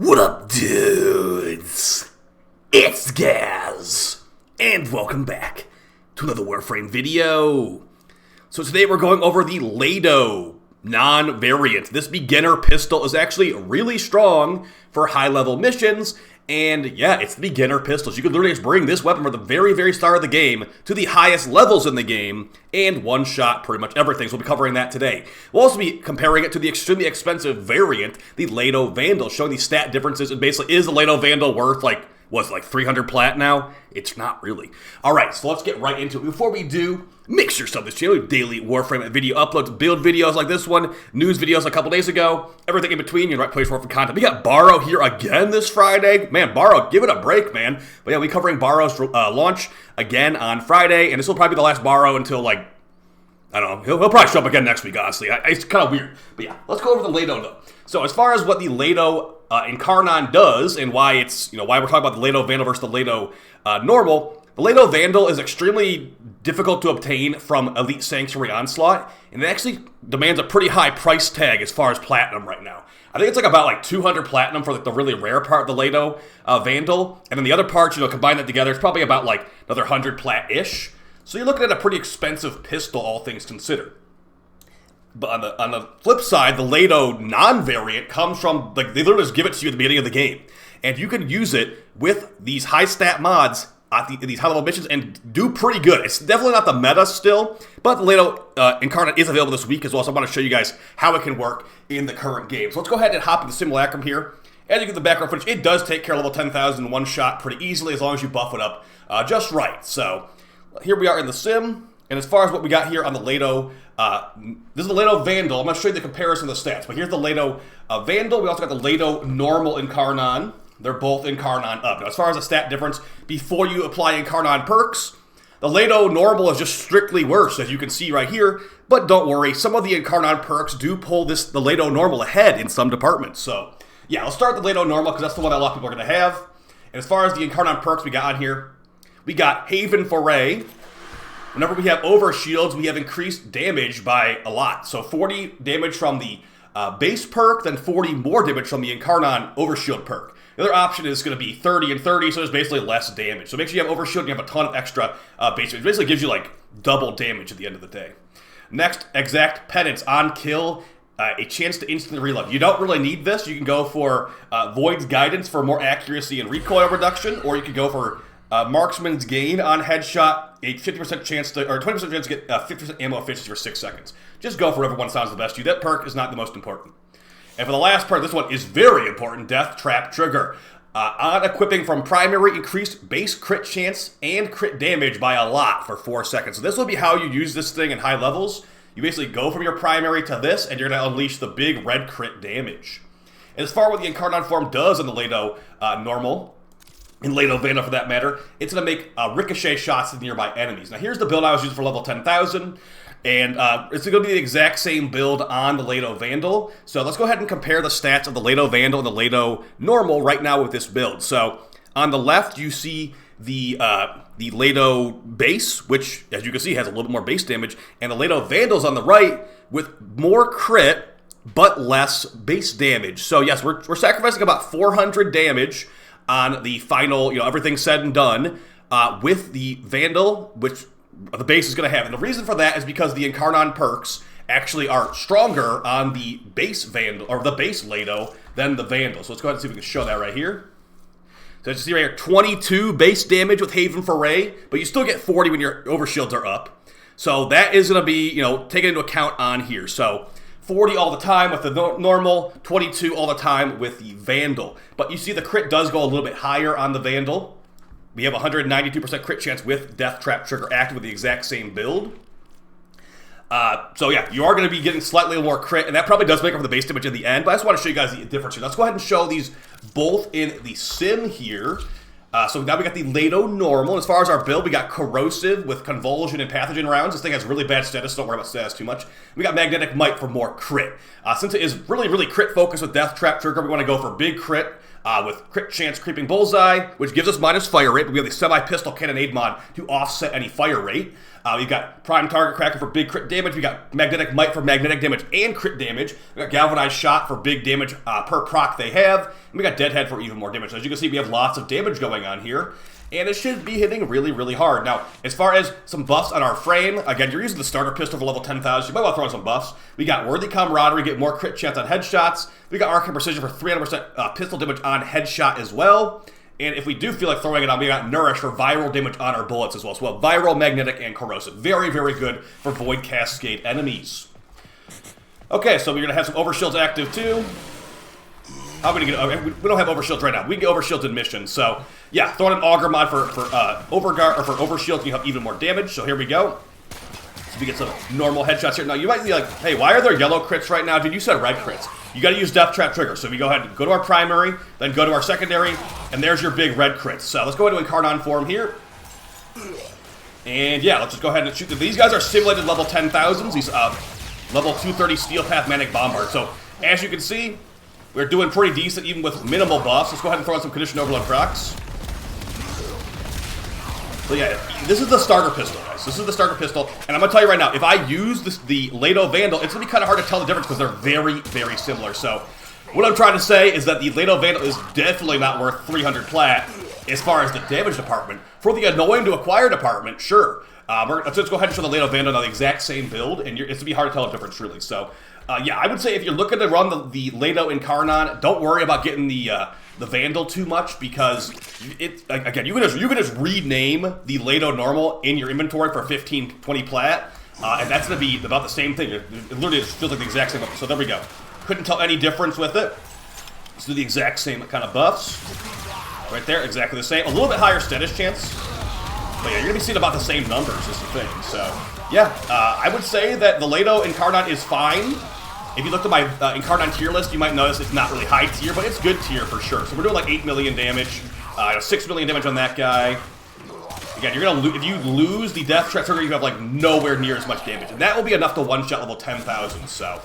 What up, dudes? It's Gaz, and welcome back to another Warframe video. So today we're going over the Lato non-variant. This beginner pistol is actually really strong for high-level missions, and yeah, it's the beginner pistols. You can literally just bring this weapon from the very start of the game to the highest levels in the game and one-shot pretty much everything. So we'll be covering that today. We'll also be comparing it to the extremely expensive variant, the Lato Vandal, showing the stat differences. And basically, is the Lato Vandal worth like 300 plat now? It's not really. Alright, so let's get right into it. Before we do, make sure you sub this channel. We have daily Warframe video uploads, build videos like this one, news videos a couple days ago, everything in between. You're in the right place for content. We got Borrow here again this Friday. Man, Borrow, give it a break, man. But yeah, we'll be covering Borrow's launch again on Friday, and this will probably be the last Borrow until, like, I don't know. He'll probably show up again next week, honestly. It's kind of weird. But yeah, let's go over the Lato, though. So as far as what the Lato Incarnon does and why it's, why we're talking about the Lato Vandal versus the Lato Normal, the Lato Vandal is extremely difficult to obtain from Elite Sanctuary Onslaught, and it actually demands a pretty high price tag as far as platinum right now. I think it's like about like 200 platinum for like the really rare part of the Lato Vandal, and then the other parts, combine that together, it's probably about like another 100 plat-ish. So you're looking at a pretty expensive pistol, all things considered. But on the flip side, the Lato non-variant comes from, like, they literally just give it to you at the beginning of the game. And you can use it with these high-stat mods at these high-level missions and do pretty good. It's definitely not the meta still, but the Lato Incarnon is available this week as well, so I want to show you guys how it can work in the current game. So let's go ahead and hop into Simulacrum here. As you get the background footage, it does take care of level 10,000 in one shot pretty easily as long as you buff it up just right. So here we are in the sim, and as far as what we got here on the Lato, this is the Lato Vandal. I'm going to show you the comparison of the stats, but here's the Lato Vandal. We also got the Lato Normal Incarnon. They're both Incarnon up. Now, as far as the stat difference, before you apply Incarnon Perks, the Lato Normal is just strictly worse, as you can see right here, but don't worry, some of the Incarnon Perks do pull the Lato Normal ahead in some departments. So, yeah, let's start the Lato Normal, because that's the one that a lot of people are going to have. And as far as the Incarnon Perks we got on here, we got Haven Foray. Whenever we have overshields, we have increased damage by a lot. So 40 damage from the base perk, then 40 more damage from the Incarnon overshield perk. The other option is going to be 30 and 30, so there's basically less damage. So make sure you have overshield and you have a ton of extra base damage. It basically gives you like double damage at the end of the day. Next, Exact Penance on kill. A chance to instantly reload. You don't really need this. You can go for Void's Guidance for more accuracy and recoil reduction, or you could go for Marksman's Gain on headshot, a 50% chance to, or 20% chance to get 50% ammo efficiency for 6 seconds. Just go for whatever one sounds the best to you. That perk is not the most important. And for the last part, this one is very important, Death Trap Trigger. On equipping from primary, increased base crit chance and crit damage by a lot for 4 seconds. So this will be how you use this thing in high levels. You basically go from your primary to this, and you're going to unleash the big red crit damage. And as far as what the Incarnon form does in the Lato Normal, in Lato Vandal for that matter, it's going to make ricochet shots to nearby enemies. Now here's the build I was using for level 10,000, and it's going to be the exact same build on the Lato Vandal. So let's go ahead and compare the stats of the Lato Vandal and the Lato Normal right now with this build. So on the left you see the Lato base, which as you can see has a little bit more base damage, and the Lato Vandal's on the right with more crit but less base damage. So yes, we're sacrificing about 400 damage on the final, everything said and done, with the Vandal, which the base is going to have. And the reason for that is because the Incarnon Perks actually are stronger on the base Vandal, or the base Lato, than the Vandal. So let's go ahead and see if we can show that right here. So as you see right here, 22 base damage with Haven Foray, but you still get 40 when your overshields are up. So that is going to be, taken into account on here. So 40 all the time with the normal, 22 all the time with the Vandal. But you see the crit does go a little bit higher on the Vandal. We have 192% crit chance with Death Trap Trigger active with the exact same build. So yeah, you are going to be getting slightly more crit, and that probably does make up for the base damage in the end, but I just want to show you guys the difference here. Let's go ahead and show these both in the sim here. So now we got the Lato Normal. As far as our build, we got Corrosive with Convulsion and Pathogen rounds. This thing has really bad status, so don't worry about status too much. We got Magnetic Might for more crit. Since it is really crit focused with Death Trap Trigger, we want to go for big crit with crit chance creeping bullseye, which gives us minus fire rate, but we have the semi-pistol cannonade mod to offset any fire rate. We've got prime target cracker for big crit damage. We got magnetic might for magnetic damage and crit damage. We got galvanized shot for big damage per proc they have. And we got deadhead for even more damage. So as you can see, we have lots of damage going on here. And it should be hitting really, really hard. Now, as far as some buffs on our frame, again, you're using the starter pistol for level 10,000. You might want to throw in some buffs. We got Worthy Camaraderie, get more crit chance on headshots. We got Arcane Precision for 300% pistol damage on headshot as well. And if we do feel like throwing it on, we got Nourish for viral damage on our bullets as well. So viral, magnetic, and corrosive. Very, very good for Void Cascade enemies. Okay, so we're going to have some overshields active too. How are we going to get? We don't have overshields right now. We can get overshields in missions. So yeah, throwing an auger mod for overguard or for overshield, you have even more damage. So here we go. So we get some normal headshots here. Now you might be like, hey, why are there yellow crits right now? Dude, you said red crits. You got to use Death Trap Trigger. So we go ahead and go to our primary, then go to our secondary, and there's your big red crits. So let's go into Incarnon form here. And yeah, let's just go ahead and shoot them. These guys are simulated level 10,000s. These level 230 Steel Path Manic Bombard. So as you can see, we're doing pretty decent even with minimal buffs. Let's go ahead and throw in some Conditioned Overload procs. So yeah, this is the starter pistol, guys. This is the starter pistol. And I'm going to tell you right now, if I use the Lato Vandal, it's going to be kind of hard to tell the difference because they're very, very similar. So what I'm trying to say is that the Lato Vandal is definitely not worth 300 plat as far as the damage department. For the annoying to acquire department, sure. Let's just go ahead and show the Lato Vandal on the exact same build, and it's going to be hard to tell the difference, truly. So yeah, I would say if you're looking to run the Lato Incarnon, don't worry about getting the Vandal too much because again, you can just rename the Lato Normal in your inventory for 15, 20 plat, and that's going to be about the same thing. It literally just feels like the exact same. So there we go. Couldn't tell any difference with it. Let's do the exact same kind of buffs. Right there, exactly the same. A little bit higher status chance. But yeah, you're going to be seeing about the same numbers is the thing. So yeah, I would say that the Lato Incarnon is fine. If you look at my Incarnon tier list, you might notice it's not really high tier, but it's good tier for sure. So we're doing like 8 million damage, 6 million damage on that guy. Again, you're gonna if you lose the Death Trap Trigger, you have like nowhere near as much damage, and that will be enough to one-shot level 10,000. So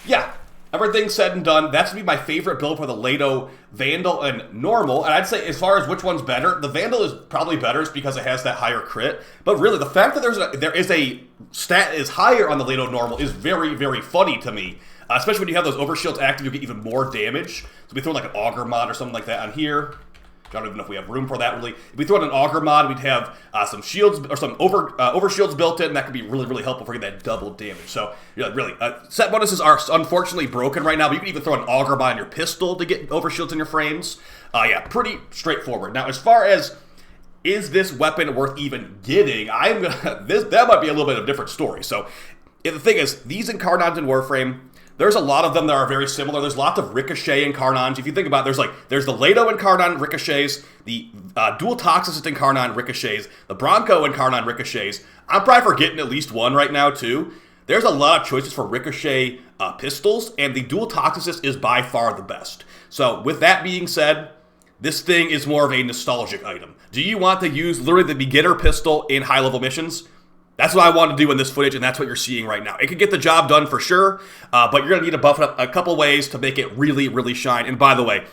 yeah, everything said and done, that's gonna be my favorite build for the Lato Vandal and Normal. And I'd say as far as which one's better, the Vandal is probably better because it has that higher crit. But really, the fact that there is a stat is higher on the Lato Normal is very, very funny to me. Especially when you have those overshields active, you get even more damage. So we throw like an auger mod or something like that on here. I don't even know if we have room for that, really. If we throw in an auger mod, we'd have some shields or some overshields built in, and that could be really, really helpful for getting that double damage. So, yeah, really, set bonuses are unfortunately broken right now, but you can even throw an auger mod on your pistol to get overshields in your frames. Yeah, pretty straightforward. Now, as far as is this weapon worth even getting, that might be a little bit of a different story. So, yeah, the thing is, these Incarnons in Warframe, there's a lot of them that are very similar. There's lots of Ricochet Incarnons. If you think about it, there's the Lato Incarnon Ricochets, the Dual Toxicist Incarnon Ricochets, the Bronco Incarnon Ricochets. I'm probably forgetting at least one right now, too. There's a lot of choices for Ricochet pistols, and the Dual Toxicist is by far the best. So, with that being said, this thing is more of a nostalgic item. Do you want to use literally the beginner pistol in high-level missions? That's what I want to do in this footage, and that's what you're seeing right now. It could get the job done for sure, but you're going to need to buff it up a couple ways to make it really, really shine. And by the way,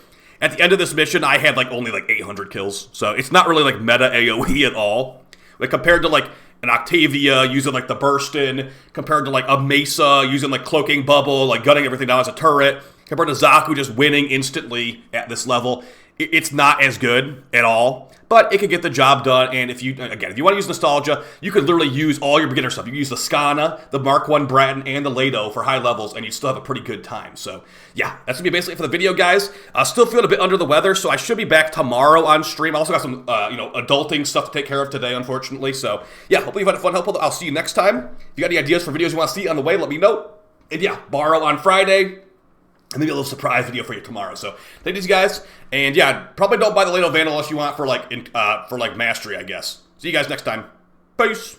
at the end of this mission, I had only 800 kills, so it's not really meta AoE at all. Compared to an Octavia using the burst in, compared to a Mesa using cloaking bubble, gunning everything down as a turret, compared to Zaku just winning instantly at this level, it's not as good at all. But it can get the job done, and if you want to use nostalgia, you could literally use all your beginner stuff. You can use the Skana, the Mark 1 Bratton, and the Lato for high levels, and you still have a pretty good time. So, yeah, that's going to be basically it for the video, guys. Still feeling a bit under the weather, so I should be back tomorrow on stream. I also got some, adulting stuff to take care of today, unfortunately. So, yeah, hopefully you had fun. I'll see you next time. If you got any ideas for videos you want to see on the way, let me know. And, yeah, borrow on Friday. And maybe a little surprise video for you tomorrow. So thank you guys, and yeah, probably don't buy the Lato Vandal unless you want for mastery, I guess. See you guys next time. Peace.